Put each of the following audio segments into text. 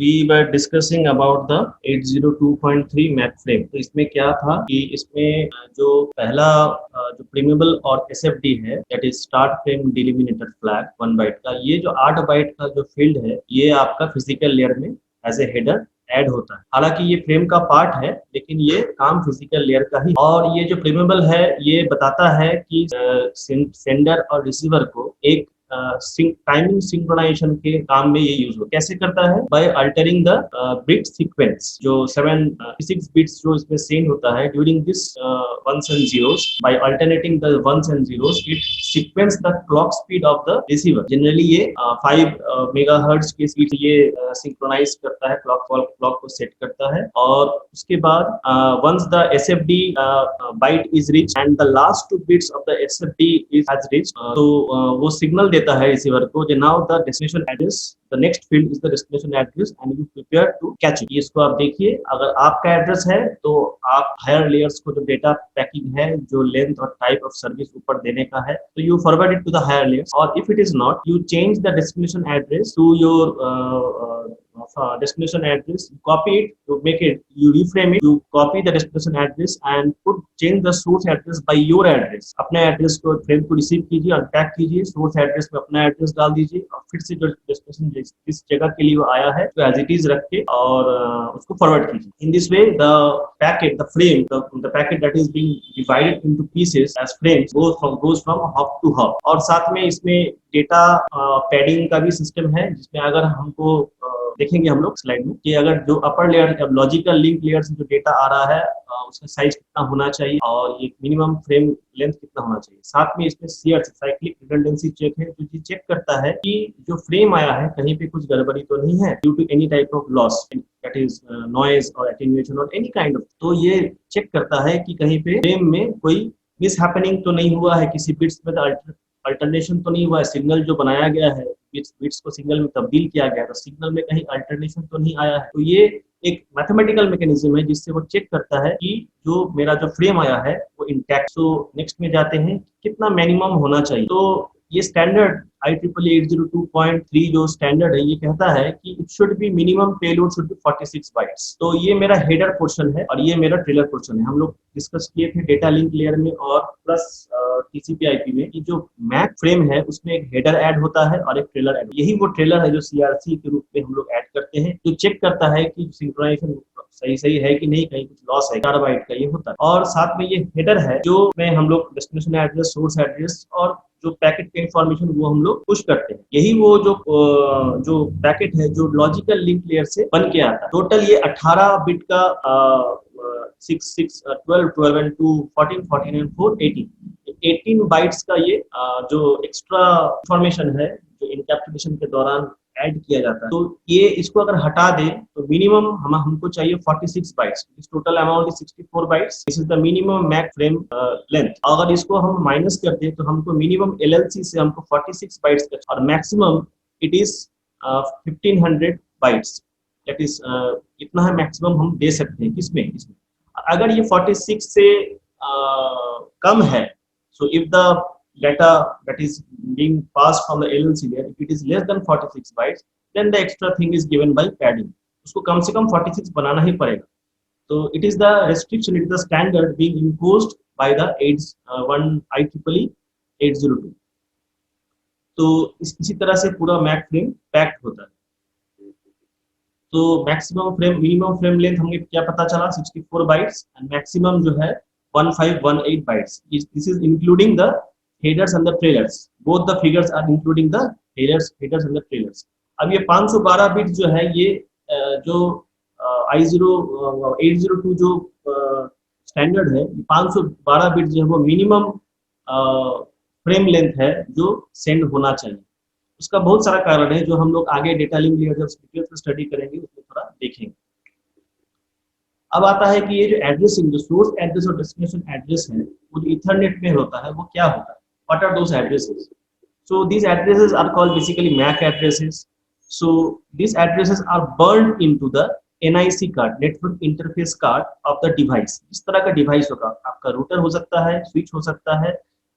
we were discussing about the 802.3 MAC frame. तो इसमें क्या था कि इसमें जो पहला जो प्रीमेबल और एसएफडी है, that is start frame delimiter flag 1 byte का, ये जो 8 बाइट का जो फील्ड है ये आपका फिजिकल लेयर में एज ए हेडर ऐड होता है। हालांकि ये फ्रेम का पार्ट है लेकिन ये काम फिजिकल लेयर का ही। और ये जो प्रीमेबल है ये बताता है कि सेंडर और रिसीवर को एक टाइमिंग सिंक्रोनाइजेशन के काम में ये यूज हो। कैसे करता है? By altering the bit sequence. जो 76 बिट्स जो इसमें सेंड होता है during this ones and zeros, by alternating the ones and zeros it sequence the clock speed of the receiver. Generally ये 5 मेगाहर्ट्ज के स्पीड ये सिंक्रोनाइज करता है, क्लॉक को सेट करता है। और उसके बाद once the SFD byte is reach and the last 2 bits of the SFD is has reach, तो वो सिग्नल देता है रिसीवर को कि now the destination address, the next field is the destination address and you prepare to catch it. इसको आप देखिए, अगर आपका एड्रेस है तो आप हायर लेयर्स को जो डेटा पैकिंग है, जो लेंथ और टाइप ऑफ सर्विस ऊपर देने का है, तो you forward it to the higher layers. और if it is not, you change the destination address to your destination address, you copy it, you make it, you reframe it, you copy the destination address and change the source address by your address। अपने address को, frame को receive कीजिए, unpack कीजिए, source address में अपना address डाल दीजिए और फिर से जो डेस्टिनेशन जिस जगह के लिए वो आया है तो एज इट इज रख के और उसको फॉरवर्ड कीजिए। In this way the packet, the frame, the packet that is being divided into pieces as frames goes from hop to hop. और साथ में इसमें डेटा पैडिंग का भी सिस्टम है, जिसमें अगर हमको देखेंगे हम लोग स्लाइड में कि अगर जो upper layer logical link layer से जो डेटा आ रहा है उसका साइज कितना होना चाहिए और एक मिनिमम फ्रेम लेंथ कितना होना चाहिए। साथ में इसमें सीआरसी, साइक्लिक रिडंडेंसी चेक है, जो चेक करता है कि जो फ्रेम आया है कहीं पे कुछ गड़बड़ी तो नहीं है due to any type of loss, that is noise और एटेन्यूएशन और एनी काइंड ऑफ। तो ये चेक करता है कि कहीं पे फ्रेम में कोई मिस हैपनिंग तो नहीं हुआ है, किसी बिट्स में अल्टरनेशन तो नहीं हुआ है, सिग्नल जो बनाया गया है बिट्स को सिग्नल में तब्दील किया गया तो सिग्नल में कहीं अल्टरनेशन तो नहीं आया है। तो ये एक मैथमेटिकल मैकेनिज्म है जिससे वो चेक करता है कि जो मेरा जो फ्रेम आया है वो इंटैक्ट। तो नेक्स्ट में जाते हैं, कितना मिनिमम होना चाहिए। तो ये स्टैंडर्ड IEEE 802.3 जो स्टैंडर्ड है ये कहता है कि it should be minimum payload should be 46 bytes. तो ये मेरा हेडर पोर्शन है और ये मेरा ट्रेलर पोर्शन है। हम लोग डिस्कस किए थे डेटा लिंक लेयर में और प्लस TCP/IP में कि जो मैक फ्रेम है उसमें एक हेडर ऐड होता है और एक ट्रेलर ऐड। यही वो ट्रेलर है जो CRC के रूप में हम लोग ऐड करते हैं, जो चेक करता है कि सिंक्रोनाइजेशन सही है कि नहीं, कहीं कुछ लॉस है। 4 बाइट का ये होता है। और साथ में ये हेडर है जो में हम लोग डेस्टिनेशन एड्रेस, सोर्स एड्रेस और जो पैकेट के इंफॉर्मेशन वो हम लोग पुश करते हैं। यही वो जो पैकेट है जो लॉजिकल लिंक लेयर से बन के आता है। टोटल ये 18 बिट का 6 6 12 एंड 2 14 14 एंड 4 18 बाइट्स का ये जो एक्स्ट्रा इंफॉर्मेशन है जो इनकैप्सुलेशन के दौरान ऐड किया जाता है। तो ये इसको अगर हटा दे तो मिनिमम हमको चाहिए 46 बाइट्स। इस total amount is 64 bytes. This is the minimum MAC frame length. अगर इसको हम माइनस कर दे तो हमको मिनिमम LLC से हमको 46 बाइट्स का और maximum it is 1500 bytes. That is इतना है मैक्सिमम हम दे सकते हैं। किसमें? अगर ये 46 से कम है, so if the data that is being passed from the LLC layer, if it is less than 46 bytes, then the extra thing is given by padding. उसको कम से कम 46 बनाना ही पड़ेगा। तो it is the restriction, it is the standard being imposed by the IEEE 802। तो इसी तरह से पूरा Mac frame packed होता है। तो maximum frame, minimum frame length हमें क्या पता चला? 64 बाइट्स एंड मैक्सिमम जो है 1518 bytes. This is including the headers and the trailers. Both the figures are including the headers and the trailers. अब ये 512 बिट जो है ये जो I/802 जो स्टैंडर्ड है, 512 बिट जो है वो मिनिमम फ्रेम लेंथ है जो सेंड होना चाहिए। उसका बहुत सारा कारण है जो हम लोग आगे डेटा लिंक लेयर जब स्टडी करेंगे उसमें थोड़ा देखेंगे। अब आता है कि ये जो एड्रेसिंग, जो सोर्स एड्रेस और डेस्टिनेशन एड्रेस है वो जो इथरनेट में होता है वो क्या होता है? What are those addresses? So these addresses are called basically MAC addresses. So these addresses are burned into the NIC card, network interface card of the device. इस तरह का डिवाइस होगा, आपका रूटर हो सकता है, स्विच हो सकता है,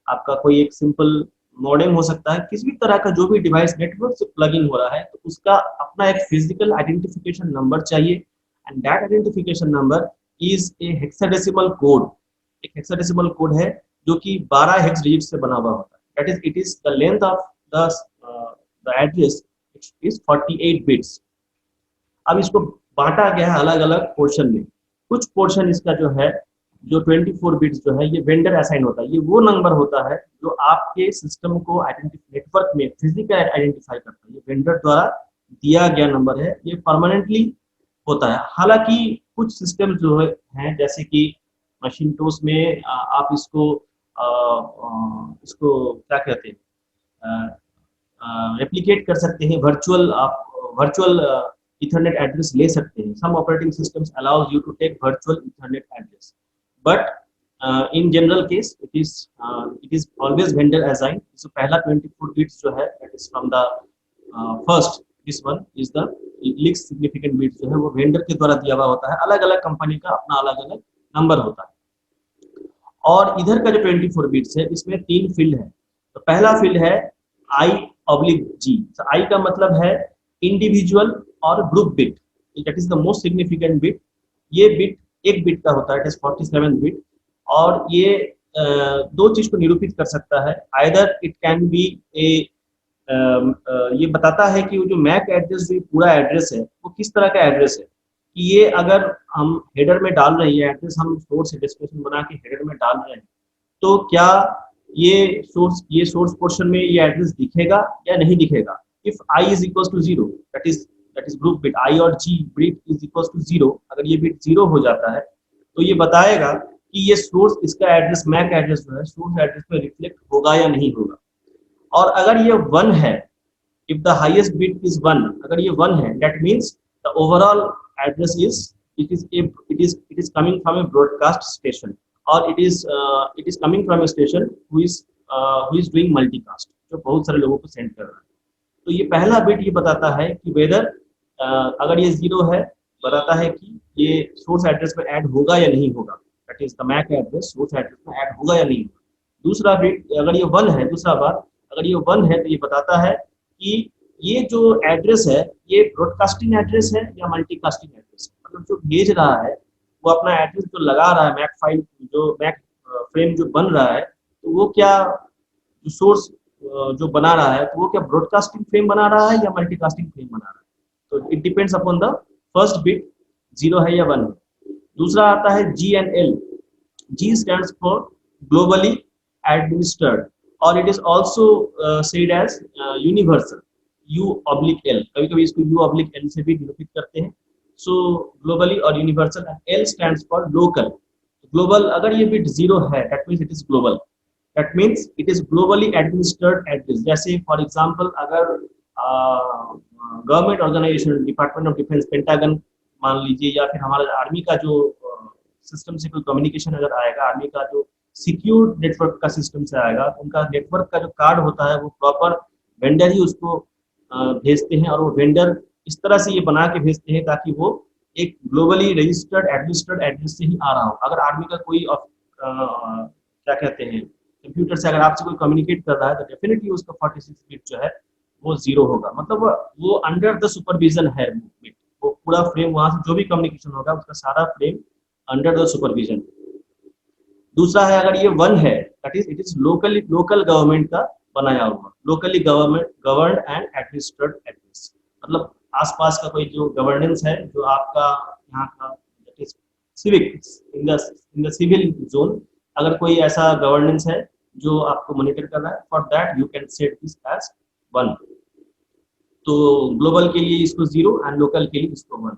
आपका कोई एक सिंपल मॉडेम हो सकता है, किसी भी तरह का जो भी डिवाइस नेटवर्क से प्लग इन हो रहा है, तो उसका अपना एक फिजिकल आइडेंटिफिकेशन नंबर चाहिए, and that identification number is a hexadecimal code. एक हेक्साडेसिमल कोड है जो कि 12 हेक्स डिजिट से बना हुआ होता है। That is, it is the length of the address is 48 bits. अब इसको बांटा गया है अलग अलग पोर्शन में। कुछ पोर्शन इसका जो है, जो 24 बिट्स जो है, ये वेंडर असाइन होता है। ये वो नंबर होता है जो आपके सिस्टम को नेटवर्क में फिजिकल आइडेंटिफाई करता है। ये वेंडर द्वारा दिया गया नंबर है, ये परमानेंटली होता है। हालांकि कुछ सिस्टम जो हैं, जैसे कि मशीनटोस में आप इसको क्या कहते हैं, रेप्लिकेट कर सकते हैं, वर्चुअल, आप वर्चुअल Ethernet address ले सकते हैं। Some operating systems allows you to take virtual Ethernet address, but in general case it is always vendor assigned. So पहला 24 bits जो है, that is from the first, this one is the least significant bits जो है वो vendor के द्वारा दिया हुआ होता है। अलग अलग कंपनी का अपना अलग अलग नंबर होता है। और इधर का जो 24 बिट्स है, इसमें 3 फील्ड है। तो पहला फील्ड है I/G। आई का मतलब है इंडिविजुअल और group bit, that is the most significant bit. ये बिट एक बिट का होता है, इट इज 47 बिट, और ये दो चीज को निरूपित कर सकता है। आइदर इट कैन बी ए, ये बताता है कि वो जो मैक एड्रेस, जो पूरा एड्रेस है, वो किस तरह का एड्रेस है। कि ये अगर हम हेडर में डाल रहे हैं एड्रेस, हम सोर्स से डेस्टिनेशन बना के हेडर में डाल रहे हैं, तो क्या ये सोर्स पोर्शन में ये एड्रेस दिखेगा या नहीं दिखेगा। If I is equals to 0, that is group bit, I और G bit is equals to 0, अगर ये बिट 0 हो जाता है, तो ये बताएगा कि ये सोर्स, इसका एड्रेस, मैक एड्रेस जो है, सोर्स एड्रेस में रिफ्लेक्ट होगा या नहीं होगा। और अगर ये 1 है, if the highest bit is 1, अगर ये 1 है, that means the overall address is, it is coming from a broadcast station, or it is coming from a station who is doing multicast, जो बहुत सारे लोगों को सेंड कर रहा है। तो ये पहला बिट ये बताता है कि वेदर, अगर ये 0 है, बताता है कि ये सोर्स एड्रेस में ऐड होगा या नहीं होगा, that is the MAC address source address में ऐड होगा या नहीं होगा। दूसरा बिट, अगर ये 1 है, दूसरा बात, अगर ये 1 है, तो ये बताता है कि ये जो एड्रेस है, ये ब्रॉडकास्टिंग एड्रेस है या मल्टीकास्टिंग एड्रेस है। मतलब जो भेज रहा है, वो अपना एड्रेस जो लगा रहा है, मैक फाइल, जो मैक फ्रेम जो बन रहा है, तो वो क्या, जो सोर्स जो बना रहा है, तो वो क्या ब्रॉडकास्टिंग फ्रेम बना रहा है या मल्टीकास्टिंग फ्रेम बना रहा है। तो it depends upon the first bit, 0 है या 1 है। दूसरा आता है G and L। G stands for globally administered, और it is also said as universal, U/L। कभी कभी इसको U/L से भी निरूपित करते हैं। सो ग्लोबली और universal, and L stands for local. Global, अगर ये बिट 0 है, that means it is global, that means it is globally administered address। जैसे फॉर एग्जांपल, अगर government organisation, department of defence, Pentagon मान लीजिए, या फिर हमारा आर्मी का जो सिस्टम से कोई कम्युनिकेशन अगर आएगा, आर्मी का जो सिक्योर नेटवर्क का सिस्टम से आएगा, तो उनका नेटवर्क का जो कार्ड होता है, वो प्रॉपर वेंडर ही उसको भेजते हैं, और वो वेंडर इस तरह से ये बना के भेजते हैं ताकि वो एक ग्लोबली रजिस्टर्ड एडमिनिस्टर्ड एड्रेस से ही आ रहा हो। अगर आर्मी का कोई क्या कहते हैं, कंप्यूटर से अगर आपसे कोई कम्युनिकेट कर रहा है, तो डेफिनेटली उसका 46 बिट जो है वो 0 होगा। मतलब वो अंडर द सुपरविजन है बिट, वो पूरा फ्रेम, वहां से जो भी कम्युनिकेशन होगा, उसका सारा फ्रेम अंडर द सुपरविजन। दूसरा है, अगर ये 1 है, that is, it is local government का बनाया हुआ, locally governed and administrated address. मतलब आसपास का कोई जो गवर्नेंस है, जो आपका यहाँ का, that is civic, in the civil zone, अगर कोई ऐसा गवर्नेंस है जो आपको मॉनिटर कर रहा है, for that you can set this as 1। तो ग्लोबल के लिए इसको 0 एंड लोकल के लिए इसको 1।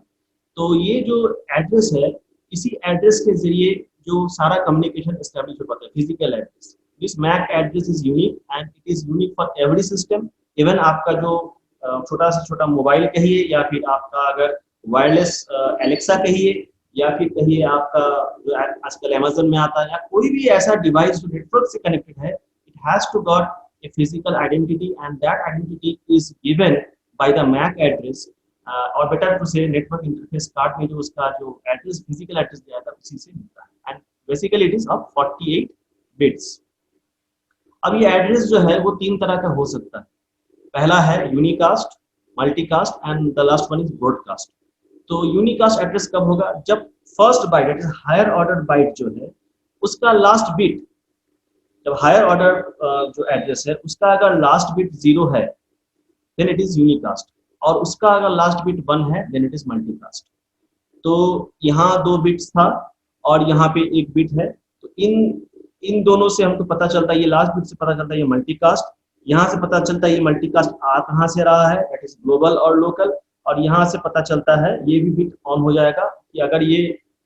तो ये जो एड्रेस है, इसी एड्रेस के जरिए जो सारा कम्युनिकेशन एस्टेब्लिश हो पाता है, physical address. This MAC address is unique and it is unique for every system. Even आपका जो छोटा से छोटा मोबाइल कहिए, या फिर आपका अगर वायरलेस एलेक्सा कहिए, या फिर कहिए आपका जो आजकल अमेज़न में आता है, या कोई भी ऐसा डिवाइस जो नेटवर्क से कनेक्टेड है, it has to got a physical identity, and that identity is given by the MAC address, और better to say network interface card में जो उसका जो एड्रेस, फिजिकल एड्रेस दिया था, उसी से मिलता है। And basically it is of 48 bits. अब ये एड्रेस जो है वो तीन तरह का हो सकता है। पहला है unicast, multicast and the last one is broadcast. तो यूनिकास्ट एड्रेस कब होगा? जब first byte that is higher order byte जो है उसका लास्ट बिट, जब हायर ऑर्डर जो एड्रेस है उसका अगर लास्ट बिट 0 है देन इट इज यूनिकास्ट, और उसका अगर लास्ट बिट 1 है देन इट इज मल्टीकास्ट। तो यहाँ 2 बिट्स था और यहाँ पे 1 बिट है, तो इन इन दोनों से हमको पता चलता है, ये लास्ट बिट से पता चलता है ये मल्टीकास्ट, यहाँ से पता चलता है ये मल्टीकास्ट आ कहाँ से रहा है दैट इज ग्लोबल और लोकल, और यहाँ से पता चलता है ये भी बिट ऑन हो जाएगा कि अगर ये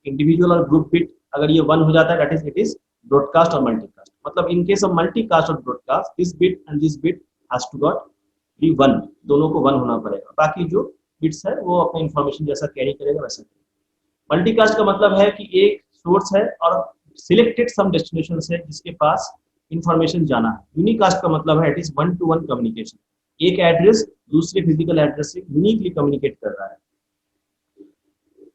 इंडिविजुअल और ग्रुप बिट अगर ये 1 हो जाता है that is it is broadcast और मल्टीकास्ट। मतलब इन केस ऑफ मल्टीकास्ट और broadcast this bit and this bit has to got be 1, दोनों को 1 होना पड़ेगा, बाकी जो बिट्स है वो अपना इंफॉर्मेशन जैसा कैरी करेगा वैसा करेगा। मल्टीकास्ट का मतलब है कि एक सोर्स है और सिलेक्टेड सम डेस्टिनेशन है जिसके पास इंफॉर्मेशन जाना है। यूनिकास्ट का मतलब है इट इज 1 to 1 कम्युनिकेशन, एक एड्रेस दूसरे फिजिकल एड्रेस से यूनिकली कम्युनिकेट कर रहा है।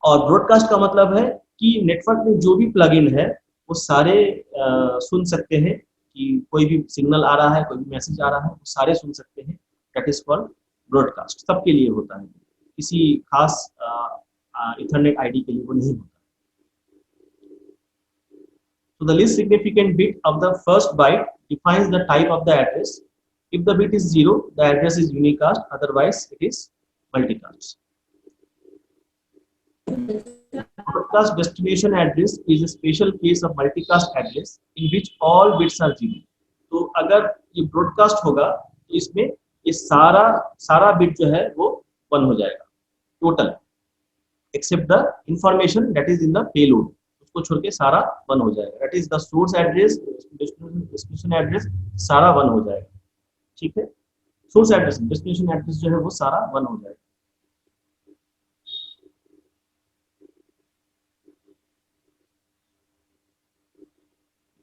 और ब्रॉडकास्ट का मतलब है कि नेटवर्क में जो भी प्लगइन है वो सारे सुन सकते हैं, कि कोई भी सिग्नल आ रहा है, कोई भी मैसेज आ रहा है, वो सारे सुन सकते हैं, दैट इज फॉर ब्रॉडकास्ट। सबके लिए होता है, किसी खास इथरनेट आईडी के लिए वो नहीं होता। So the least significant bit of the first byte defines the type of the address. If the bit is 0, the address is unicast, otherwise it is multicast. Broadcast destination address is a special case of multicast address in which all bits are 0. तो अगर ये broadcast होगा तो इसमें ये सारा bit जो है वो 1 हो जाएगा total, except the information that is in the payload, उसको छोड़ के सारा 1 हो जाएगा। That is the source address, destination address सारा 1 हो जाएगा। ठीक है, सोर्स एड्रेस डेस्टिनेशन एड्रेस जो है वो सारा 1 हो जाएगा।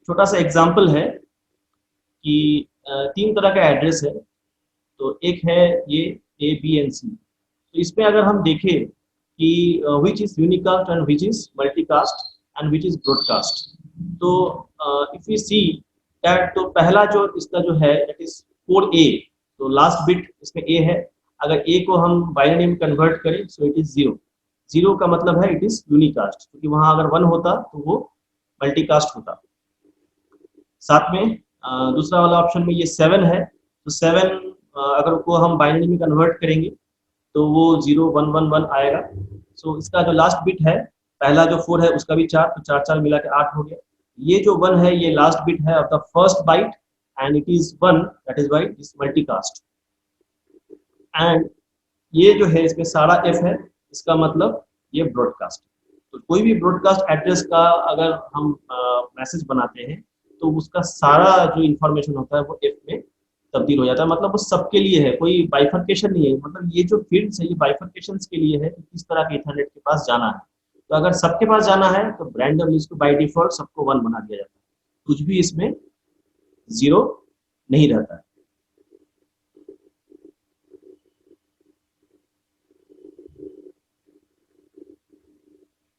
छोटा सा एग्जांपल है कि 3 तरह का एड्रेस है, तो एक है ये ए बी एंड सी। तो इसमें अगर हम देखें कि which is unicast and which is multicast and which is broadcast, तो if we see that, तो पहला जो इसका जो है that is कोड A, तो लास्ट बिट इसमें A है, अगर A को हम बाइनरी में कन्वर्ट करें सो इट इज 0, 0 का मतलब है इट इज यूनिकास्ट, क्योंकि वहां अगर 1 होता तो वो मल्टीकास्ट होता। साथ में दूसरा वाला ऑप्शन में ये 7 है, तो 7 अगर को हम बाइनरी में कन्वर्ट करेंगे तो वो 0 1 1 1 आएगा। सो इसका जो लास्ट बिट है, पहला जो 4 है उसका भी 4, तो 4 4 मिला के 8 हो गया। ये जो 1 है ये लास्ट बिट है of the first byte and it is 1, that is why this multicast. And ये जो है इसमें सारा F है, इसका मतलब ये ब्रॉडकास्ट। तो कोई भी ब्रॉडकास्ट एड्रेस का अगर हम मैसेज बनाते हैं तो उसका सारा जो इंफॉर्मेशन होता है वो F में तब्दील हो जाता है, मतलब वो सबके लिए है, कोई बाइफर्केशन नहीं है। मतलब ये जो फील्ड्स है ये बाइफर्केशन के लिए है कि किस तरह के इथरनेट के पास जाना है। तो अगर सबके पास जाना है तो रैंडमली इसको बाय डिफॉल्ट सबको 1 बना दिया जाता है, कुछ भी इसमें 0 नहीं रहता है।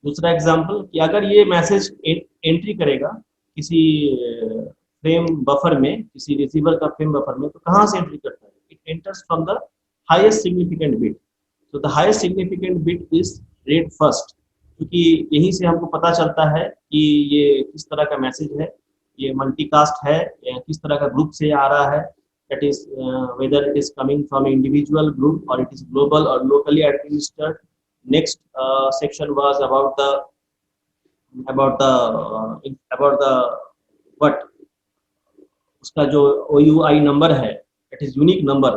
दूसरा एग्जांपल कि अगर ये मैसेज एंट्री करेगा किसी फ्रेम बफर में, किसी रिसीवर का फ्रेम बफर में, तो कहाँ से एंट्री करता है? It enters from the highest significant bit. तो the highest significant bit is read first, क्योंकि यहीं से हमको पता चलता है कि ये किस तरह का मैसेज है, ये मल्टीकास्ट है या किस तरह का ग्रुप से आ रहा है, that is whether it is coming from individual group और इट इज ग्लोबल और locally administered. Next section was about the what, उसका जो OUI नंबर है इट इज यूनिक नंबर,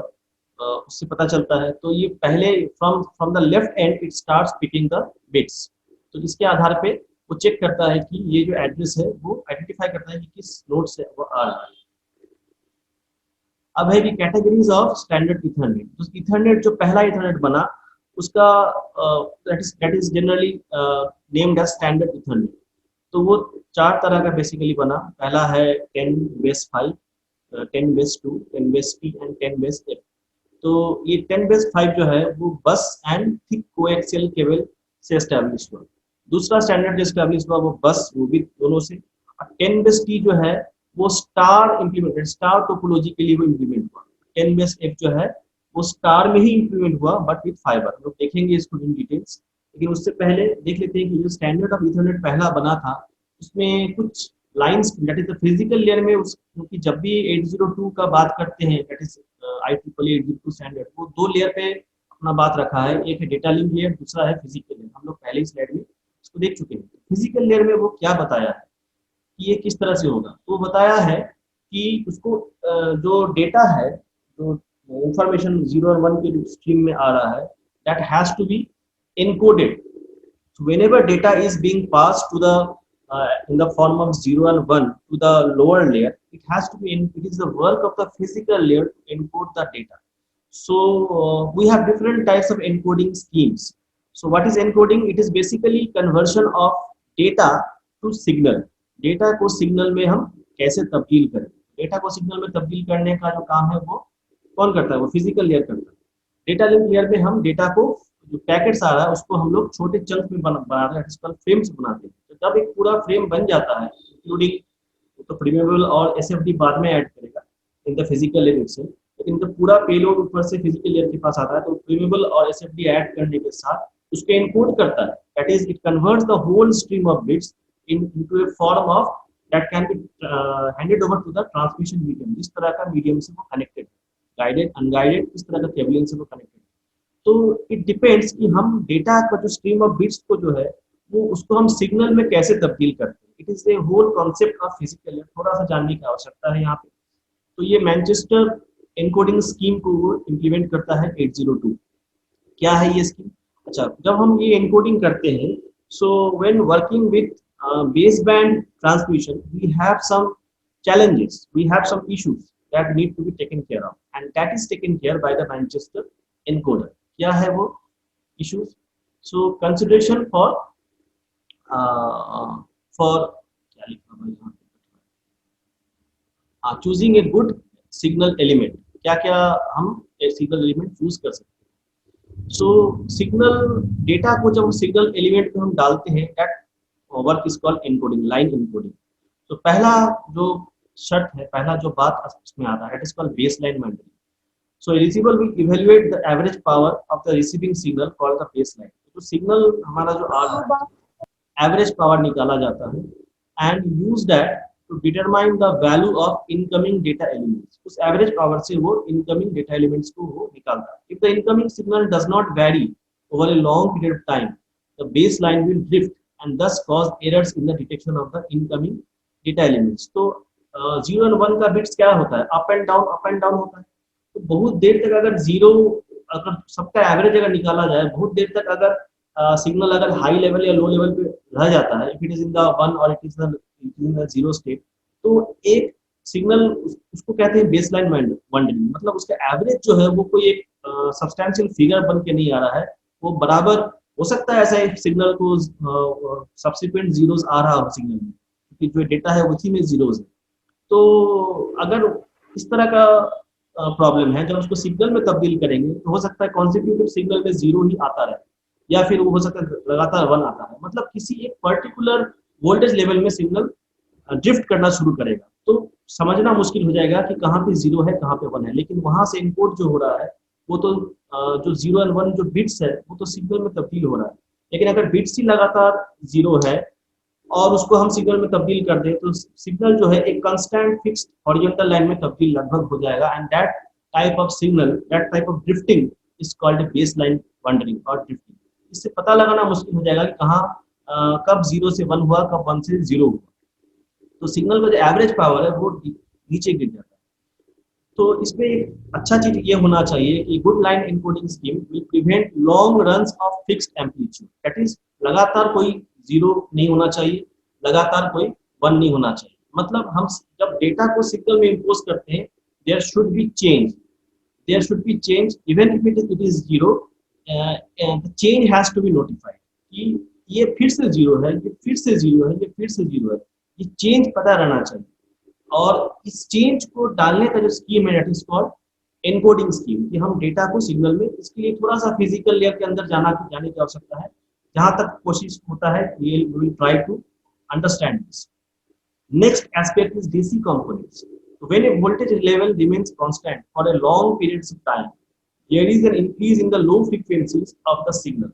उससे पता चलता है। तो ये पहले from the left and it starts picking the bits, तो इसके आधार पे वो चेक करता है कि ये जो एड्रेस है वो आइडेंटिफाई करता है कि किस नोड से वो आ रहा है। अब है कि कैटेगरीज ऑफ स्टैंडर्ड इथरनेट। तो इथरनेट जो पहला इथरनेट बना उसका that is generally named as standard Ethernet. तो वो 4 तरह का बेसिकली बना। पहला है 10/5, 10/2, 10/P एंड 10/F। तो ये 10/5 जो है वो बस एंड थिक कोएक्सियल केबल से एस्टैब्लिश हुआ। दूसरा स्टैंडर्ड जो एस्टैब्लिश हुआ वो बस, वो भी दोनों से। 10/T जो है वो स्टार इम्प्लीमेंटेड, स्टार टोपोलॉजी के लिए वो इम्प्लीमेंट हुआ। 10 बेस एफ जो है वो स्टार में ही इम्प्लीमेंट हुआ बट विथ फाइबर। हम लोग देखेंगे इसको इन डिटेल्स, लेकिन उससे पहले देख लेते हैं कि जो स्टैंडर्ड ऑफ ईथरनेट पहला बना था उसमें कुछ lines that is the physical layer में क्योंकि जब भी 802 का बात करते हैं दैट इज IEEE 802 स्टैंडर्ड, वो दो लेयर पे अपना बात रखा है, एक है डेटा लिंक लेयर, दूसरा है फिजिकल लेयर। हम लोग पहले ही स्लाइड में इसको देख चुके हैं। फिजिकल लेयर में वो क्या बताया है कि ये किस तरह से होगा, तो बताया है कि उसको जो डेटा है, जो इंफॉर्मेशन 0 और 1 के स्ट्रीम में आ रहा है, that has to be encoded. So whenever data is being passed to the in the form of 0 and 1 to the lower layer, it has to be it is the work of the physical layer to encode the data. So we have different types of encoding schemes. So what is encoding? It is basically conversion of data to signal. Data को signal में हम कैसे तब्दील करें? Data को signal में तब्दील करने का जो काम है वो कौन करता है? वो physical layer करता है। डेटा लिंक लेयर में हम डेटा को जो पैकेट्स आ रहा है उसको हम लोग छोटे चंक में बनाते हैं, जिसको फ्रेम्स बनाते हैं। तो जब एक पूरा फ्रेम बन जाता है इंक्लूडिंग तो फ्रेमेबल और एसएफडी बाद में ऐड करेगा इन द फिजिकल लेयर से, लेकिन जब पूरा पेलोड ऊपर से फिजिकल लेयर के पास आता है तो फ्रेमेबल और एसएफडी ऐड करने के साथ उसको एनकोड करता है। That is it converts the whole stream of bits into a form of that can be handed over to the transmission medium. जिस तरह का मीडियम से वो कनेक्टेड, गाइडेड अनगाइडेड, किस तरह का केबलिंग से वो कनेक्टेड। तो इट डिपेंड्स कि हम डेटा का जो स्ट्रीम ऑफ बिट्स को जो है वो उसको हम सिग्नल में कैसे तब्दील करते हैं। It is a whole concept of physical layer, थोड़ा सा जानने की आवश्यकता है यहाँ पे। तो ये मैनचेस्टर एनकोडिंग स्कीम को इम्प्लीमेंट करता है 802। क्या है ये स्कीम? अच्छा, जब हम ये एनकोडिंग करते हैं, so when working with base band transmission we have some challenges, we have some issues that need to be taken care of, and that is taken care by the Manchester encoder. क्या है वो issues? So consideration for क्या लिखा हुआ यहाँ पे, choosing a good signal element। क्या क्या हम सिग्नल एलिमेंट चूज कर सकते हैं? सो सिग्नल डेटा को जब सिग्नल एलिमेंट में हम डालते हैं that work is called encoding, line encoding. तो पहला जो शर्त है, पहला जो बात इसमें आता है, that is called baseline mentoring. So receiver will evaluate the average power of the receiving signal called the baseline। तो सिग्नल हमारा जो आ रहा है एवरेज पावर निकाला जाता है and use that to determine the value of incoming data elements। उस average power से वो incoming data elements को वो निकालता है। If the incoming signal does not vary over a long period of time, the baseline will drift and thus cause errors in the detection of the incoming data elements। तो 0 और 1 का bits क्या होता है? अप एंड डाउन होता है। तो बहुत देर तक अगर जीरो, अगर सबका एवरेज अगर निकाला जाए, बहुत देर तक अगर सिग्नल अगर हाई लेवल या लो लेवल पे रह जाता है, if it is in the 1 और it is in the 0 state, तो एक सिग्नल उसको कहते हैं बेसलाइन वंडरिंग। मतलब उसका एवरेज जो है वो कोई एक सब्सटेंशियल फिगर बन के नहीं आ रहा है, वो बराबर हो सकता है ऐसा एक सिग्नल को सब्सिक्वेंट जीरोस आ रहा हो सिग्नल में, क्योंकि जो डेटा है उसी में जीरोस है। तो अगर इस तरह का प्रॉब्लम है, जब उसको सिग्नल में तब्दील करेंगे तो हो सकता है कॉन्सिक्यूटिव सिग्नल में 0 ही आता रहे, या फिर वो हो सकता है लगातार 1 आता है। मतलब किसी एक पर्टिकुलर वोल्टेज लेवल में सिग्नल ड्रिफ्ट करना शुरू करेगा, तो समझना मुश्किल हो जाएगा कि कहाँ पे 0 है कहाँ पे 1 है। लेकिन वहां से इनपुट जो हो रहा है वो तो जो 0 और 1 जो बिट्स है वो तो सिग्नल में तब्दील हो रहा है। लेकिन अगर बिट्स ही लगातार 0 है और उसको हम सिग्नल में तब्दील कर दें तो सिग्नल जो है एक कांस्टेंट फिक्स्ड हॉरिजॉन्टल लाइन में तब्दील लगभग हो जाएगा, and that type of signal, that type of drifting is called baseline wondering और ड्रिफ्टिंग। इससे पता लगाना मुश्किल हो जाएगा कि कहाँ कब 0 से 1 हुआ, कब 1 से 0 हुआ। तो सिग्नल का जो एवरेज पावर है वो नीचे गिर जाता है। तो इसमें एक अच्छा चीज ये होना चाहिए कि good line encoding scheme will prevent long runs off fixed amplitude. That is लगातार कोई 0 नहीं होना चाहिए, लगातार कोई 1 नहीं होना चाहिए। मतलब हम जब डेटा को सिग्नल में इम्पोज करते हैं, there should be change even if it is 0, the change has to be notified कि ये फिर से 0 है, ये फिर से 0 है, ये फिर से 0 है। ये चेंज पता रहना चाहिए, और इस चेंज को डालने का जो स्कीम है that is called encoding scheme, कि हम डेटा को सिग्नल में, इसके लिए थोड़ा सा फिजिकल लेयर के अंदर जाने की आवश्यकता है। जहां तक कोशिश होता है we will try to understand this. Next aspect is DC components. When a voltage level remains constant for a long periods of time, there is an increase in the low frequencies of the signal.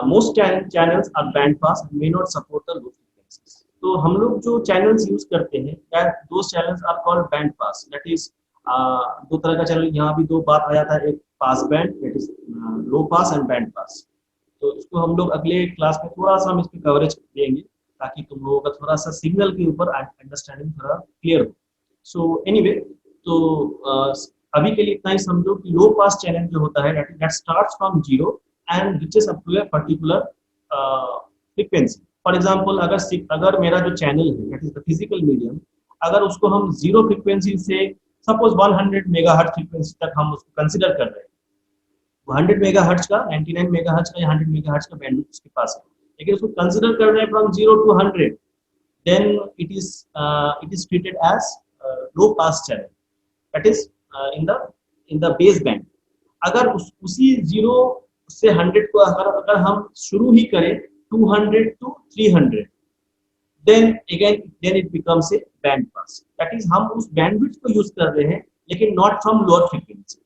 Most channels are band pass and may not support the low frequencies. तो हम लोग जो channels use करते हैं, that those channels are called band pass. That is दो तरह का channel, यहाँ भी दो बात आ जाता है, एक pass band, that is low pass and band pass. तो इसको हम लोग अगले क्लास में थोड़ा सा हम इसकी कवरेज देंगे ताकि तुम लोगों का थोड़ा सा सिग्नल के ऊपर अंडरस्टैंडिंग थोड़ा क्लियर हो. सो एनीवे, तो अभी के लिए इतना ही समझो कि लो पास चैनल जो होता है that starts from zero and reaches up to a particular frequency. For example, अगर मेरा जो चैनल है that is the physical medium, अगर उसको हम जीरो फ्रीक्वेंसी से सपोज 100 मेगाहर्ट्ज फ्रीक्वेंसी तक हम उसको कंसीडर कर रहे हैं, 100 मेगाहर्ट्ज का, 99 मेगाहर्ट्ज का या 100 मेगाहर्ट्ज का बैंडविड्थ उसके पास है, लेकिन उसको कंसीडर कर रहे हैं from 0 to 100, then it is treated as low pass channel, that is in the base band. अगर उसी 0 से 100 को अगर हम शुरू ही करें 200 to 300, then it becomes a band pass. That is हम उस bandwidth को यूज कर रहे हैं लेकिन not from lower frequency.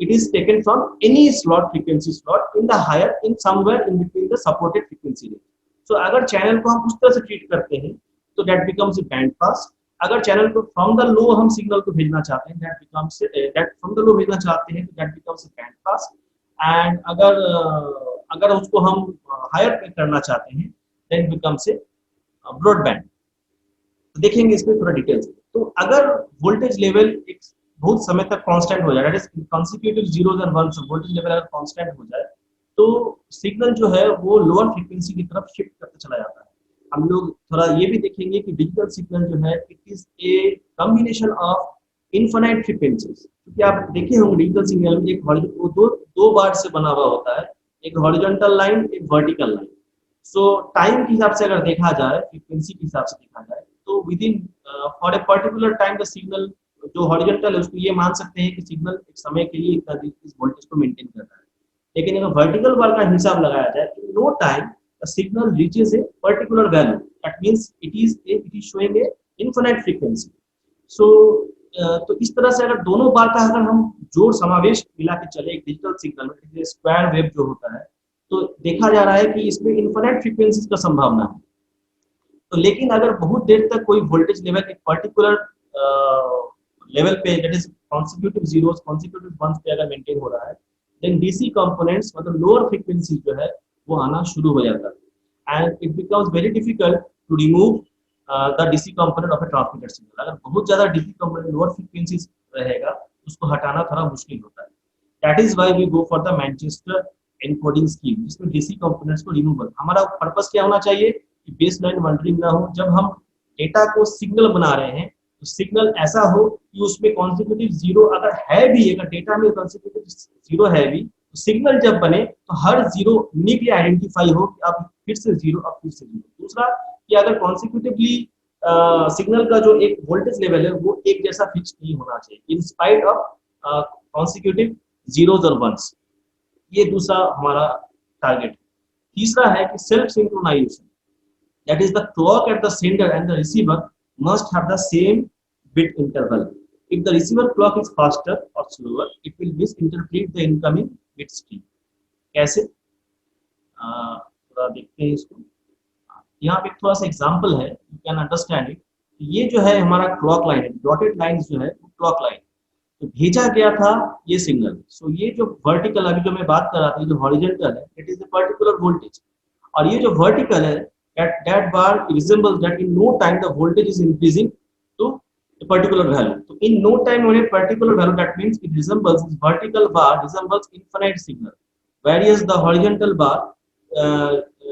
It is taken from any frequency slot in the higher, in somewhere in between the supported frequency range. So अगर channel को हम उस तरह से ट्रीट करते हैं तो that becomes a band pass. अगर चैनल को from the low हम सिग्नल को भेजना चाहते हैं, that from the low भेजना चाहते हैं तो that becomes a band pass. And अगर उसको हम हायर पे करना चाहते हैं then becomes a ब्रॉडबैंड. देखेंगे इसमें थोड़ा डिटेल्स. तो अगर वोल्टेज लेवल एक बहुत समय तक कांस्टेंट हो जाए, that is consecutive zeros and ones, voltage level अगर कांस्टेंट हो जाए तो सिग्नल जो है वो लोअर फ्रीक्वेंसी की तरफ शिफ्ट करते चला जाता है. हम लोग थोड़ा ये भी देखेंगे कि डिजिटल सिग्नल जो है it is a combination of infinite frequencies. क्योंकि आप देखे होंगे डिजिटल सिग्नल में एक दो बार से बना हुआ होता है, एक हॉरिजॉन्टल लाइन, एक वर्टिकल लाइन. सो टाइम के हिसाब से अगर देखा जाए, फ्रीक्वेंसी के हिसाब से देखा जाए, तो with in for a particular time the signal जो हॉरिजॉन्टल है उसको ये मान सकते हैं कि सिग्नल एक समय के लिए इतना इस वोल्टेज को मेंटेन कर रहा है. लेकिन अगर वर्टिकल बार का हिसाब लगाया जाए तो no time the signal reaches a particular value, that means it is showing a infinite frequency. So तो इस तरह से अगर दोनों बार का अगर हम जोड़ समावेश मिला के चले एक डिजिटल सिग्नल में, स्क्वायर वेव जो होता है, तो देखा जा रहा है कि इसमें इनफिनिट फ्रीक्वेंसीज का संभावना है. तो लेकिन अगर बहुत देर तक कोई वोल्टेज लेवल एक पर्टिकुलर लेवल पे, that is consecutive zeros, consecutive ones पे अगर मेंटेन हो रहा है, देन डीसी कंपोनेंट्स मतलब लोअर फ्रीक्वेंसी जो है वो आना शुरू हो जाता है and it becomes very difficult to remove the DC component of a transmitted signal. अगर बहुत ज्यादा डीसी कंपोनेंट लोअर फ्रीक्वेंसीज रहेगा उसको हटाना थोड़ा मुश्किल होता है. That is why we go for the Manchester encoding scheme, जिसमें डीसी कंपोनेंट्स को रिमूव. हमारा पर्पस क्या होना चाहिए कि बेस लाइन वंडरिंग ना हो. जब हम डेटा को सिग्नल बना रहे हैं तो सिग्नल ऐसा हो कि उसमें कॉन्सिक्यूटिव जीरो अगर है भी, अगर डेटा में कॉन्सिक्यूटिव जीरो है भी, तो सिग्नल जब बने तो हर जीरो यूनिकली आइडेंटिफाई हो कि अब फिर से जीरो, अब फिर से जीरो. दूसरा कि अगर कॉन्सिक्यूटिवली सिग्नल का जो एक वोल्टेज लेवल है वो एक जैसा फिक्स नहीं होना चाहिए in spite of consecutive zeros और वंस. ये दूसरा हमारा टारगेट. तीसरा है कि self synchronization, that is the clock at the sender and the receiver must have the same bit interval. If the receiver clock is faster or slower, it will misinterpret the incoming bit stream. कैसे? थोड़ा देखते हैं इसको. यहाँ पे थोड़ा सा example है, you can understand it. ये जो है हमारा क्लॉक लाइन है, डॉटेड लाइन जो है वो क्लॉक लाइन. तो भेजा गया था ये सिग्नल. सो ये जो वर्टिकल अभी जो मैं बात कर रहा था, जो हॉरिजॉन्टल है, it is a particular voltage. और ये जो वर्टिकल है, that bar resembles that in no time the voltage is increasing to a particular value. So in no time on a particular value, that means it resembles, this vertical bar resembles infinite signal, whereas the horizontal bar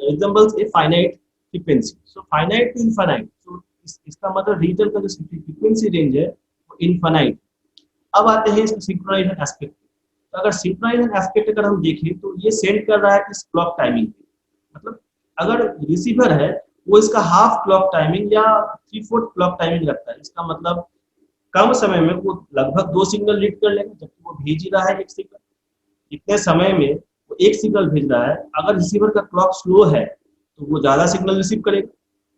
resembles a finite frequency. So finite to infinite. So इसका मतलब digital का जो frequency range है वो infinite. अब आते हैं इसके सिंक्रोनाइजेशन एस्पेक्ट. तो अगर सिंक्रोनाइजेशन एस्पेक्ट अगर हम देखें तो ये सेंड कर रहा है इस क्लॉक टाइमिंग पे. मतलब अगर रिसीवर है वो इसका हाफ क्लॉक टाइमिंग या 3/4 क्लॉक टाइमिंग रखता है. इसका मतलब कम समय में वो लगभग 2 सिग्नल रीड कर लेगा, जबकि वो भेज ही रहा है एक सिग्नल. इतने समय में वो एक सिग्नल भेज रहा है. अगर रिसीवर का क्लॉक स्लो है तो वो ज्यादा सिग्नल रिसीव करेगा.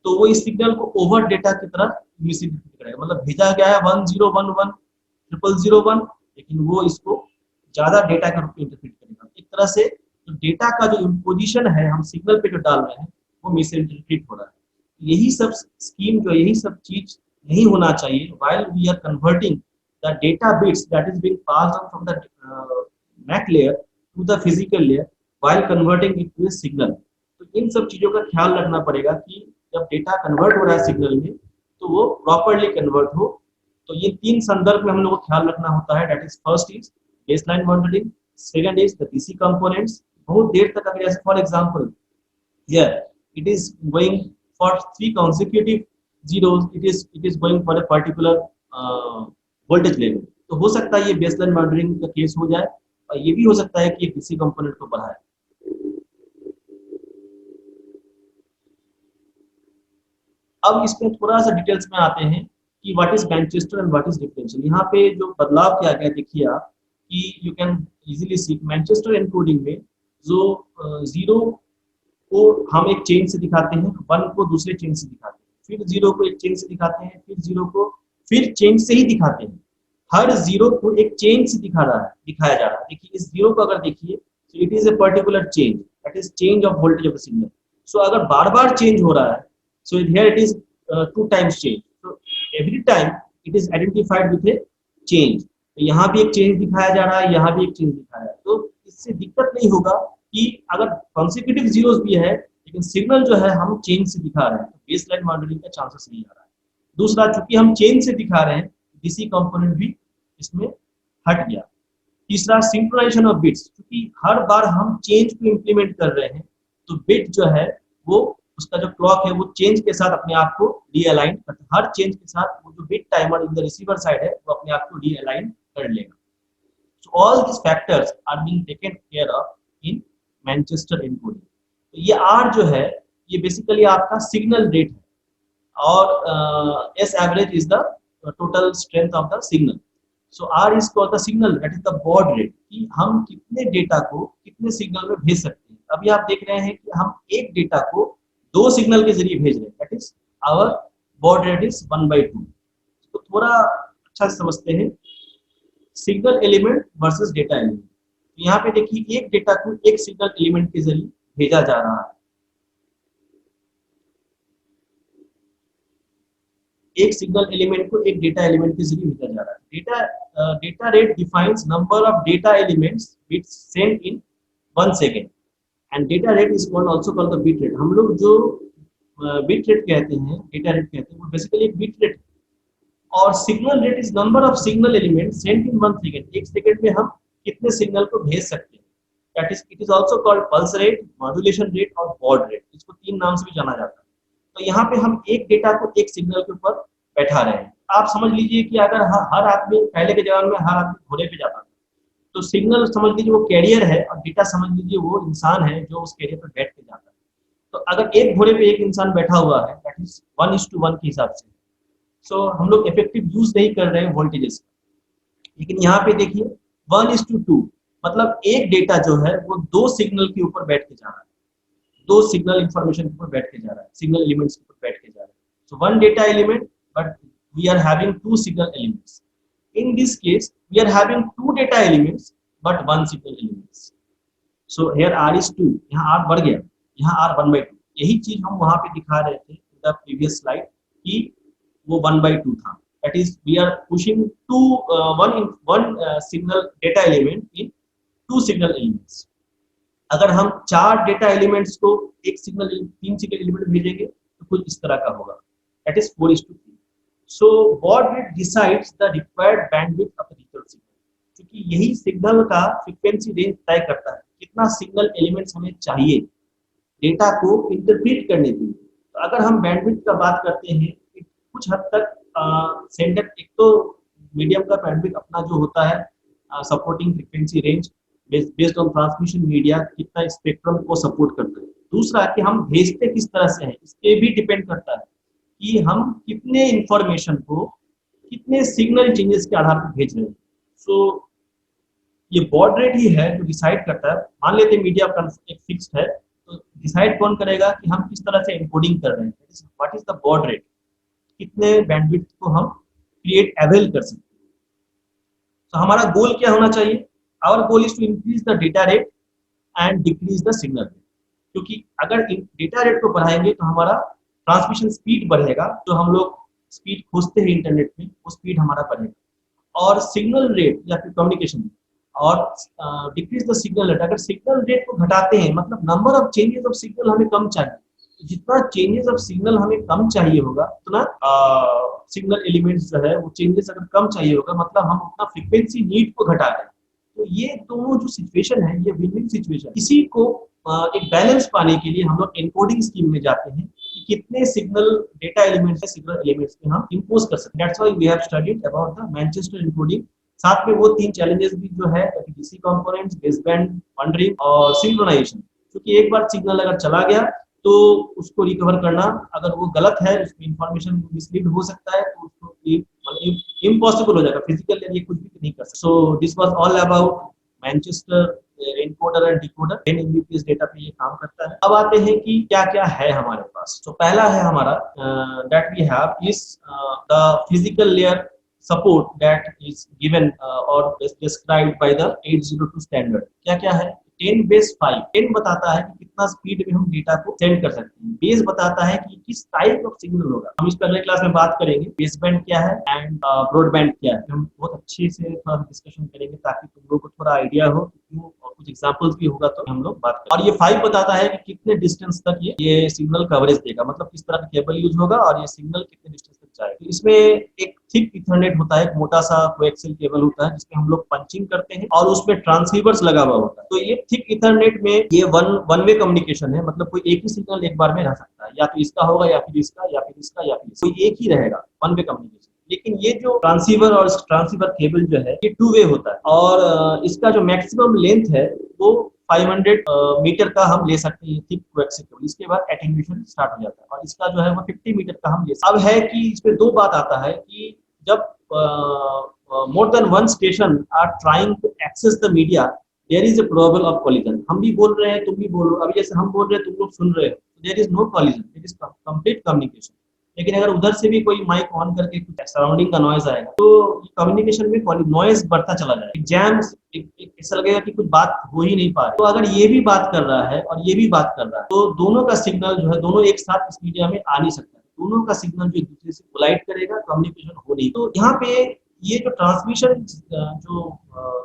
तो वो इस सिग्नल को ओवर डेटा की तरह मिस इंटरप्रेट करेगा, मतलब भेजा गया है 10110001, लेकिन वो इसको ज्यादा डेटा के रूप में इंटरप्रेट करेगा। एक तरह से जो डेटा का जो इम्पोजिशन है हम सिग्नल पे जो डाल रहे हैं वो मिस इंटरप्रेट हो रहा है। यही सब स्कीम जो यही सब चीज नहीं होना चाहिए while we are converting the data bits that is being passed on from the MAC layer to the physical layer while converting it to a signal। तो इन सब चीजों का ख्याल रखना पड़ेगा कि जब डेटा कन्वर्ट हो रहा है सिग्नल में तो वो प्रॉपरली कन्वर्ट हो। तो ये तीन संदर्भ में हम लोग को ख्याल रखना होता है, that is first is baseline monitoring, second is the PC components. बहुत देर तक अगर जैसे for example here it is going for 3 consecutive zeros, it is going for a particular voltage level, तो हो सकता है ये बेसलाइन मॉनिटरिंग का केस हो जाए और ये भी हो सकता है कि किसी कंपोनेंट को बढ़ाए। अब इसमें थोड़ा सा डिटेल्स में आते हैं कि what is Manchester and what is differential. यहाँ पे जो बदलाव किया गया देखिए आप कि you can easily C Manchester encoding में जो जीरो को हम एक चेन से दिखाते हैं, वन को दूसरे चेन से दिखाते हैं, फिर जीरो को एक चेन से दिखाते हैं, फिर जीरो को फिर चेन से ही दिखाते हैं। हर जीरो को एक चेन से दिखाया जा रहा है। देखिए इस जीरो को अगर देखिए तो it is a particular change, that is change of voltage of the signal. So अगर बार बार चेंज हो रहा है so here it is 2 times change, so every time it is identified with a change। तो यहाँ भी एक चेंज दिखाया जा रहा है, यहाँ भी एक चेंज दिखाया है, तो इससे दिक्कत नहीं होगा कि अगर कॉन्सिक्यूटिव जीरोस भी है लेकिन सिग्नल जो है हम चेंज से दिखा रहे हैं तो बेसलाइन मॉनिटरिंग का चांसेस नहीं आ रहा है। दूसरा चूंकि हम चेंज से दिखा रहे हैं डीसी कंपोनेंट भी इसमें हट गया। तीसरा सिंक्रोनाइजेशन ऑफ बिट्स, क्योंकि हर बार हम चेंज को इम्प्लीमेंट कर रहे हैं तो बिट जो है वो उसका जो क्लॉक है वो चेंज के साथ अपने आप को रीअलाइन करता है। हर चेंज के साथ वो जो bit timer in the receiver side है वो अपने आप को रीअलाइन कर लेगा। So all this factors are being taken care of in Manchester encoding. तो ये आर जो है ये बेसिकली आपका सिग्नल रेट है और S average is the total strength of the signal. So R is called the signal, that is the baud rate, कि हम कितने डेटा को कितने सिग्नल में भेज सकते हैं। अभी आप देख रहे हैं कि हम एक डेटा को 2 सिग्नल के जरिए भेज रहे हैं, that is our baud rate is 1/2। तो थोड़ा अच्छा से समझते हैं signal element versus data element. यहाँ पे देखिए एक डेटा को एक सिग्नल एलिमेंट के जरिए भेजा जा रहा है, एक सिग्नल एलिमेंट को एक डेटा एलिमेंट के जरिए भेजा जा रहा है। Data rate defines number of data elements bits sent in 1 second and data rate is called also called the bit rate. हम लोग जो बिट रेट कहते हैं, डेटा रेट कहते हैं, वो बेसिकली एक बिट रेट। और signal rate is number of signal element sent in 1 second, एक सेकेंड में हम कितने सिग्नल को भेज सकते हैं, that is it is also called pulse rate, modulation rate और बॉड रेट। इसको 3 नाम से भी जाना जाता है। तो यहाँ पे हम एक डेटा को एक सिग्नल के ऊपर बैठा रहे हैं। आप समझ लीजिए कि अगर हर आदमी पहले के जमाने में हर आदमी घोड़े पे जाता था तो सिग्नल समझ लीजिए वो कैरियर है और डेटा समझ लीजिए वो इंसान है जो उस कैरियर पर बैठ के जाता है। तो अगर एक घोड़े पे एक इंसान बैठा हुआ है दैट इज 1:1 के हिसाब से। सो हम लोग इफेक्टिव यूज नहीं कर रहे हैं वोल्टेजेस का, लेकिन यहाँ पे देखिए 1:2, मतलब एक डेटा जो है वो 2 सिग्नल के ऊपर बैठ के जा रहा है, 2 सिग्नल इंफॉर्मेशन के ऊपर बैठ के जा रहा है, सिग्नल एलिमेंट्स के ऊपर बैठ के जा रहा है। सो 1 data element but we are having 2 signal elements. In this case we are having 2 data elements but 1 signal elements. So here r is 2, यहाँ r बढ़ गया, यहाँ r 1/2। यही चीज हम वहां पे दिखा रहे थे in the previous slide कि वो 1/2 था, that is we are pushing one signal data element in 2 signal elements। अगर हम 4 डेटा एलिमेंट्स को एक सिग्नल 3 सिग्नल एलिमेंट भेजेंगे तो कुछ इस तरह का होगा, that is 4:3। So baud rate decides the required bandwidth of the digital signal, क्योंकि यही सिग्नल का फ्रीक्वेंसी रेंज तय करता है कितना सिग्नल एलिमेंट्स हमें चाहिए डेटा को इंटरप्रेट करने के लिए। तो अगर हम बैंडविड्थ का बात करते हैं कुछ हद तक सेंडर, एक तो मीडियम का बैंडविड्थ अपना जो होता है supporting frequency range based on transmission media कितना स्पेक्ट्रम को सपोर्ट करता है। दूसरा कि हम भेजते किस तरह से हैं इस पे भी डिपेंड करता है कि हम कितने इंफॉर्मेशन को कितने सिग्नल चेंजेस के आधार पर भेज रहे हैं। सो ये बॉड रेट ही है जो डिसाइड करता है। मान लेते हैं मीडिया एक फिक्स्ड है तो तो डिसाइड कौन करेगा कि हम किस तरह से एनकोडिंग कर रहे हैं, what is the baud rate, कितने बैंडविड्थ को हम क्रिएट अवेल कर सकते हैं। तो हमारा गोल क्या होना चाहिए? Our goal is to increase the data rate and decrease the signal rate, क्योंकि अगर डेटा रेट को बढ़ाएंगे तो हमारा ट्रांसमिशन स्पीड बढ़ेगा, जो हम लोग स्पीड खोजते हैं इंटरनेट में वो स्पीड हमारा बढ़ेगा, और सिग्नल रेट या फिर कम्युनिकेशन और डिक्रीज द सिग्नल रेट, अगर सिग्नल रेट को घटाते हैं मतलब number of changes of signal हमें कम चाहिए, जितना चेंजेस ऑफ सिग्नल हमें कम चाहिए होगा उतना सिग्नल एलिमेंट्स जो है वो चेंजेस अगर कम चाहिए होगा मतलब हम उतना फ्रीक्वेंसी नीड को घटा रहे हैं। तो ये दोनों जो सिचुएशन है ये विन विन सिचुएशन, इसी को एक बैलेंस पाने के लिए हम लोग एनकोडिंग स्कीम में जाते हैं कि कितने सिग्नल डेटा एलिमेंट्स है सिग्नल एलिमेंट्स में हम इंपोज कर सकते हैं। That's why we have studied about the Manchester encoding. साथ में वो 3 चैलेंजेस भी जो है डीसी कंपोनेंट्स, बेसबैंड बंडलिंग और सिंक्रोनाइजेशन, क्योंकि एक बार सिग्नल अगर चला गया तो उसको रिकवर करना अगर वो गलत है, उसमें इंफॉर्मेशन मिसलीड हो सकता है तो उसको इम्पॉसिबल हो जाएगा, फिजिकल ये कुछ भी नहीं कर सकता। So this was all about Manchester encoder and decoder. 10 Mbps data पे ये काम करता है। अब आते हैं कि क्या क्या है हमारे पास। तो पहला है हमारा that we have is the physical layer support that is given or is described by the 802 standard। क्या क्या है? 10 बेस 5, 10 बताता है कि कितना स्पीड में हम डेटा को सेंड कर सकते हैं, बेस बताता है कि किस टाइप ऑफ सिग्नल होगा, हम इस पर अगले क्लास में बात करेंगे बेस बैंड क्या है एंड ब्रॉडबैंड क्या है, हम बहुत अच्छे से थोड़ा डिस्कशन करेंगे ताकि तुम लोग को थोड़ा आइडिया हो, और कुछ एग्जांपल्स भी होगा तो हम लोग बात करेंगे। और ये 5 बताता है कि कितने डिस्टेंस तक ये सिग्नल कवरेज देगा, मतलब किस तरह का केबल यूज होगा और ये सिग्नल कितने डिस्टेंस तक जाएगा। तो इसमें एक थिक इथरनेट होता है, एक मोटा सा कोएक्सियल केबल होता है जिसमें हम लोग पंचिंग करते हैं और उसमें ट्रांसीवर्स लगा हुआ होता है। तो ये थिक इथरनेट में ये वन वे कम्युनिकेशन है, मतलब कोई एक ही सिग्नल एक बार में रह सकता है, या तो इसका होगा या फिर इसका या फिर इसका या फिर कोई एक ही रहेगा, वन वे कम्युनिकेशन। लेकिन ये जो ट्रांसीवर और ट्रांसीवर केबल जो है ये 2 वे होता है, और इसका जो मैक्सिमम लेंथ है वो 500 मीटर का हम ले सकते हैं थिक कोएक्सियल केबल। इसके बाद एटेन्यूएशन स्टार्ट हो जाता है और इसका जो है वो 50 मीटर का हम ले सकते हैं। अब है कि इसमें 2 बात आता है कि जब more than one station are trying to access the media there is a problem of collision. हम भी बोल रहे हैं, तुम भी बोल रहे हो, अभी जैसे हम बोल रहे हैं तुम लोग सुन रहे हो, there is no collision, it is complete communication. लेकिन अगर उधर से भी कोई माइक ऑन करके कुछ सराउंडिंग का नॉइज आएगा तो कम्युनिकेशन में नॉइज बढ़ता चला जाएगा, जैम्स ऐसा लगेगा कि कुछ बात हो ही नहीं पा रही। तो अगर ये भी बात कर रहा है और ये भी बात कर रहा है तो दोनों का सिग्नल जो है दोनों एक साथ इस मीडिया में आ नहीं सकता, दोनों का सिग्नल जो एक दूसरे से कोलाइड करेगा, कम्युनिकेशन हो नहीं। तो यहाँ पे ये जो ट्रांसमिशन जो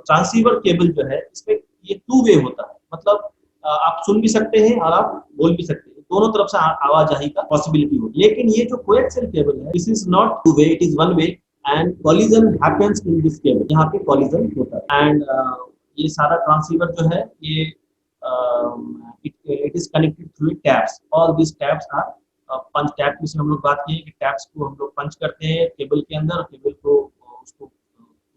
ट्रांसीवर केबल जो है इसमें ये 2 वे होता है, मतलब आप सुन भी सकते हैं और आप बोल भी सकते हैं, दोनों तरफ से आवाजाही का पॉसिबिलिटी हो। लेकिन ये जो कोएक्सियल केबल है this is not 2 way, it is 1 way and collision happens in this cable, यहाँ पे कॉलिजन होता है। एंड ये सारा ट्रांसीवर जो है ये it is connected through taps, all this taps are punch tap, जिसमें हम लोग बात किए कि टैप्स को हम लोग पंच करते हैं केबल के अंदर, केबल को उसको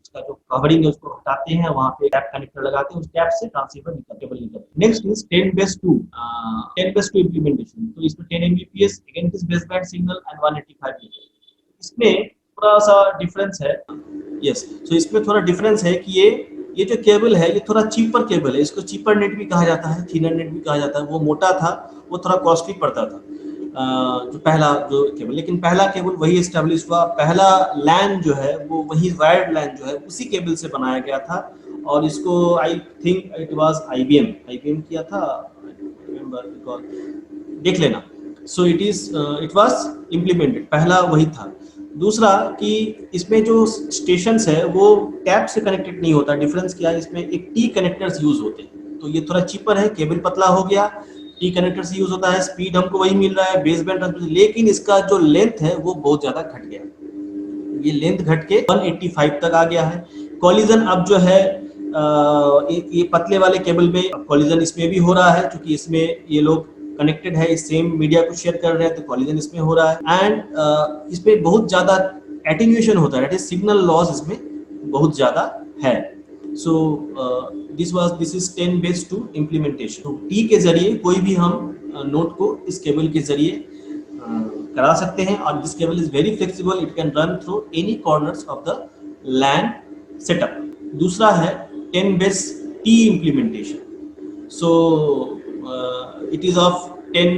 उसका जो कवरिंग है उसको हटाते हैं, वहां पे टैप कनेक्टर लगाते हैं, उस टैप से ट्रांसीवर केबल निकलता है। Next is 10 base 2 implementation. तो इसमें 10 Mbps, again it is base band signal and 185 metre. इसमें थोड़ा सा डिफरेंस है, यस, तो इसमें थोड़ा डिफरेंस है कि ये जो केबल है ये थोड़ा चीपर केबल है, इसको चीपर नेट भी कहा जाता है, थिनर नेट भी कहा जाता है। वो मोटा था, वो थोड़ा कॉस्टली पड़ता था जो पहला जो केबल, लेकिन पहला केबल वही एस्टेब्लिश हुआ, पहला लैन जो है वो वही वायर्ड लैन जो है उसी केबल से बनाया गया था, और इसको I think it was IBM किया था, देख लेना। सो इट वाज इम्प्लीमेंटेड, पहला वही था। दूसरा कि इसमें जो स्टेशंस है वो टैप से कनेक्टेड नहीं होता, डिफरेंस क्या है, इसमें एक टी कनेक्टर्स यूज होते हैं, तो ये थोड़ा चीपर है, केबल पतला हो गया, टी कनेक्टर से यूज होता है, स्पीड हमको वही मिल रहा है बेस बैंड, लेकिन इसका जो लेंथ है वो बहुत ज्यादा घट गया, ये लेंथ घट के 185 तक आ गया है। कॉलिजन अब जो है ये पतले वाले केबल में कॉलिजन इसमें भी हो रहा है, क्योंकि इसमें ये लोग कनेक्टेड है, इस सेम मीडिया को शेयर कर रहे हैं, तो कॉलिजन इसमें हो रहा है। एंड इसमें बहुत ज्यादा एटेन्यूएशन होता है, सिग्नल लॉस इसमें बहुत ज्यादा है। So this is 10 base 2 implementation. तो टी के जरिए कोई भी हम नोट को इस केबल के जरिए करा सकते हैं, और this cable is very flexible, it can run through any corners of the LAN setup. दूसरा है 10 base T implementation. So it is of 10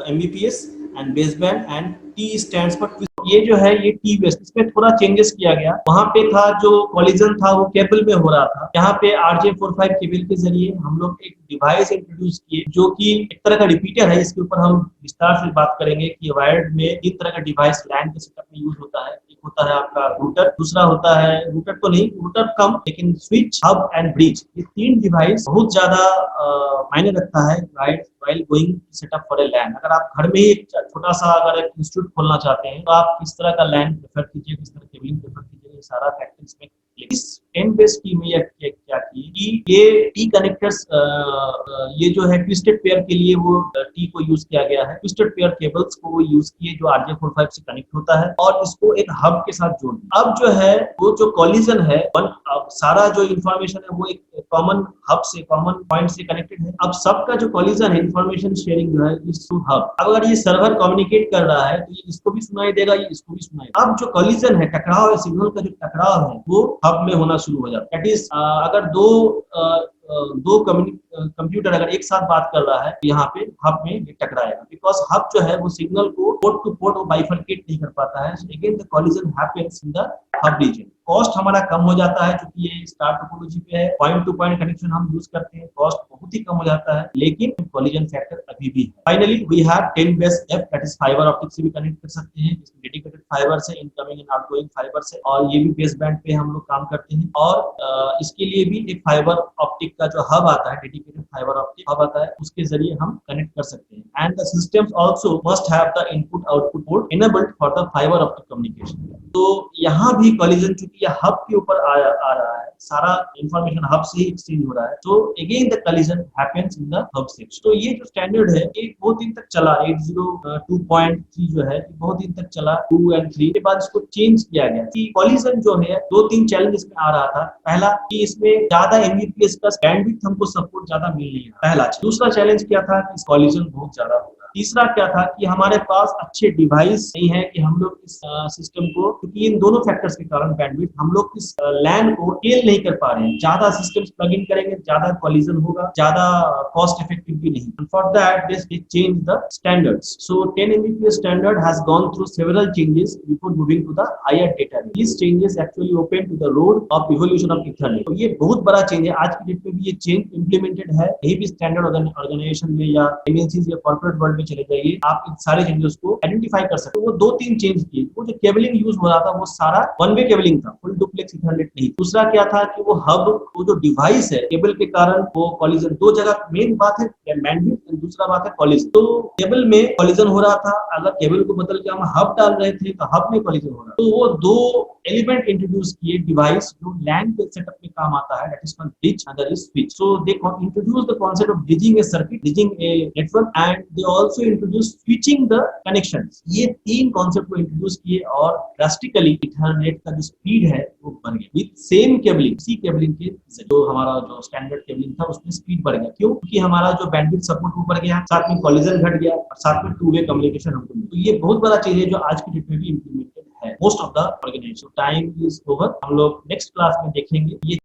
Mbps and baseband, and T stands for twist. ये जो है ये टी बेस, इसमें थोड़ा changes किया गया। वहां पे था जो कॉलिजन था वो केबल में हो रहा था, यहाँ पे RJ45 केबल के जरिए हम लोग एक डिवाइस इंट्रोड्यूस किए जो कि एक तरह का रिपीटर है। इसके ऊपर हम विस्तार से बात करेंगे कि वायर्ड में तीन तरह का डिवाइस लैन के सेटअप में यूज होता है। एक होता है आपका रूटर, दूसरा होता है रूटर तो नहीं, रूटर कम, लेकिन स्विच, हब एंड ब्रिज, ये तीन डिवाइस बहुत ज्यादा मायने रखता है while going to set up for a LAN। अगर आप घर में ही एक छोटा सा अगर एक इंस्टीट्यूट खोलना चाहते हैं तो आप किस तरह का LAN प्रेफर कीजिए, किस तरह केबलिंग प्रेफर कीजिए, ये सारा फैक्टर्स में इस 10 बेस की में क्या की कि ये टी कनेक्टर्स, ये जो है ट्विस्टेड पेयर के लिए वो टी को यूज किया गया है। ट्विस्टेड पेयर केबल्स को वो यूज किए जो RJ45 से कनेक्ट होता है और इसको एक हब के साथ जोड़ दिया। अब जो है वो जो कॉलिजन है, अब सारा जो इंफॉर्मेशन है वो एक कॉमन हब से, कॉमन पॉइंट से कनेक्टेड है। अब सबका जो कॉलिजन है, इंफॉर्मेशन शेयरिंग जो है इस थ्रू हब। अगर ये सर्वर कम्युनिकेट कर रहा है तो ये इसको भी सुनाई देगा, ये इसको भी सुनाई देगा। अब जो कॉलिजन है, टकराव है, सिग्नल का जो टकराव है वो हब में होना शुरू हो जाता है। दैट इज अगर दो कंप्यूटर अगर एक साथ बात कर रहा है तो यहाँ पे हब में टकराएगा, बिकॉज हब जो है वो सिग्नल को पोर्ट टू पोर्ट बाइफरकेट नहीं कर पाता है। Again the collision happens in the hub region. Cost हमारा कम हो जाता है क्योंकि ये स्टार टोपोलॉजी पे है, पॉइंट टू पॉइंट कनेक्शन हम यूज करते हैं, कॉस्ट बहुत ही कम हो जाता है, लेकिन कॉलिजन फैक्टर अभी भी है। Finally we have 10 base F, that is fibre optic से भी कनेक्ट कर सकते हैं, इसमें डेडिकेटेड फाइबर से, इनकमिंग एंड आउटगोइंग फाइबर से, और ये भी बेस बैंड पे हम लोग काम करते हैं। और इसके लिए भी एक फाइबर ऑप्टिक का जो हब आता है, डेडिकेटेड फाइबर ऑप्टिक हब आता है, उसके जरिए हम कनेक्ट कर सकते हैं। And the systems also must have the input output port enabled for the fibre optic communication. तो यहाँ भी कॉलिजन चूंकि यह हब के ऊपर आ रहा है, सारा इंफॉर्मेशन हब से ही एक्सचेंज हो रहा है, तो again the collision happens in the hub section. तो ये जो स्टैंडर्ड है ये बहुत दिन तक चला, 802.3 जो है बहुत दिन तक चला। 2 और 3 के बाद इसको चेंज किया गया कि कॉलिजन जो है 2-3 चैलेंज इसमें आ रहा था। पहला कि इसमें ज्यादा एमबीपीएस का बैंडविड्थ हमको सपोर्ट ज्यादा मिल नहीं रहा, पहला। दूसरा चैलेंज क्या था कि कॉलिजन बहुत ज्यादा होगा। तीसरा क्या था कि हमारे पास अच्छे डिवाइस नहीं है कि हम लोग इस सिस्टम को, क्योंकि इन दोनों फैक्टर्स के कारण बैंडविड्थ, हम लोग इस लैन को स्केल नहीं कर पा रहे हैं। ज्यादा सिस्टम्स प्लग इन करेंगे, ज्यादा कॉलिजन होगा, ज्यादा कॉस्ट इफेक्टिव भी नहीं। For that they change the standards. So 10 Mbps standard has gone through several changes before moving to the higher data rate. These changes actually open to the road of evolution of Ethernet. तो ये बहुत बड़ा change है, आज की date में भी ये चेंज इम्प्लीमेंटेड है। कहीं भी स्टैंडर्ड ऑर्गेनाइजेशन में या एमएनसीज या कॉर्पोरेट वर्ल्ड में चले जाइए, आप इन सारे चेंजेस को आइडेंटिफाई कर सकते हो। वो 2-3 चेंज किए। वो जो केबलिंग यूज हो रहा था वो सारा वन वे केबलिंग था, फुल डुप्लेक्स ईथरनेट नहीं। दूसरा क्या था कि वो हब, वो जो डिवाइस है केबल के कारण वो कॉलिजन, दो जगह मेन बात है बैंडविड्थ, दूसरा बात है कॉलिजन। तो केबल में कॉलिजन हो रहा था, अगर केबल को बदल के हम हब डाल रहे थे तो हब में कॉलिजन हो रहा था। तो वो दो एलिमेंट इंट्रोड्यूस किए डिवाइस जो लैन के सेटअप में काम आता है, that is called bridge, other is switch. So they introduce the concept of bridging A circuit, bridging a network, and they also introduce switching the connections. ये तीन कांसेप्ट को इंट्रोड्यूस किए और ड्रास्टिकली ईथरनेट का जो स्पीड है वो बढ़ गया विद सेम केबलिंग। इसी केबलिंग के जो हमारा जो स्टैंडर्ड केबलिंग था उसमें स्पीड बढ़ गया। क्यों? क्योंकि हमारा जो बैंडविड्थ सपोर्ट वो बढ़ गया, साथ में कॉलिजन घट गया और साथ में टू वे कम्युनिकेशन हमको मिला। तो ये बहुत बड़ा चीज है जो आज की डेट में भी इंप्लीमेंटेड है most of the organization. Time is over, हम लोग नेक्स्ट क्लास में देखेंगे ये